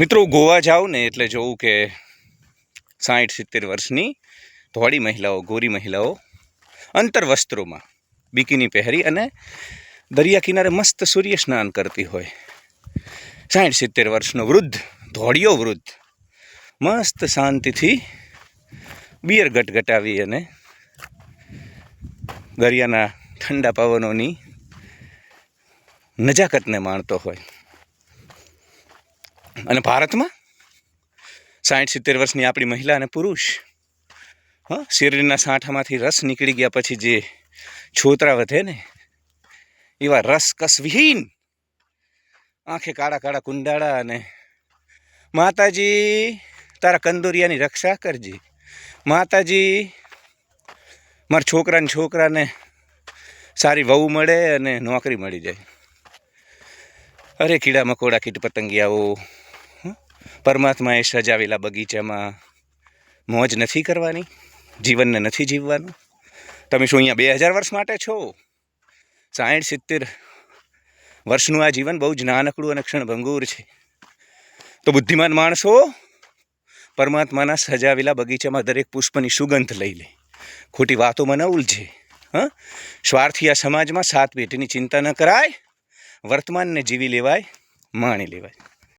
મિત્રો ગોવા જાઉં ને એટલે જોઉં કે 60-70 વર્ષની ધોળી મહિલાઓ, ગોરી મહિલાઓ અંતર વસ્ત્રોમાં બિકીની પહેરી અને દરિયા કિનારે મસ્ત સૂર્ય સ્નાન કરતી હોય. 60-70 વર્ષનો વૃદ્ધ, ધોળિયો વૃદ્ધ મસ્ત શાંતિથી બિયર ગટગટાવી અને દરિયાના ઠંડા પવનોની નજાકતને માણતો હોય. અને ભારતમાં 60-70 વર્ષની આપણી મહિલા અને પુરુષ શરીરના સાંઠામાંથી રસ નીકળી ગયા પછી જે છોતરા વધે ને એવા રસકસ વિહીન આંખે કાળા કાળા કુંડાળા અને માતાજી તારા કંદોરિયાની રક્ષા કરજે, માતાજી મારા છોકરાને સારી વહુ મળે અને નોકરી મળી જાય. અરે કીડા મકોડા કીટ પતંગિયાઓ, પરમાત્માએ સજાવેલા બગીચામાં મોજ નથી કરવાની? જીવનને નથી જીવવાનું? તમે શું અહીંયા 2000 વર્ષ માટે છો? 60-70 વર્ષનું આ જીવન બહુ જ નાનકડું અને ક્ષણભંગુર છે. તો બુદ્ધિમાન માણસો પરમાત્માના સજાવેલા બગીચામાં દરેક પુષ્પની સુગંધ લઈ લે, ખોટી વાતોમાં ન ઉલઝે. સ્વાર્થી આ સમાજમાં 7 પેઢીની ચિંતા ન કરાય, વર્તમાનને જીવી લેવાય, માણી લેવાય.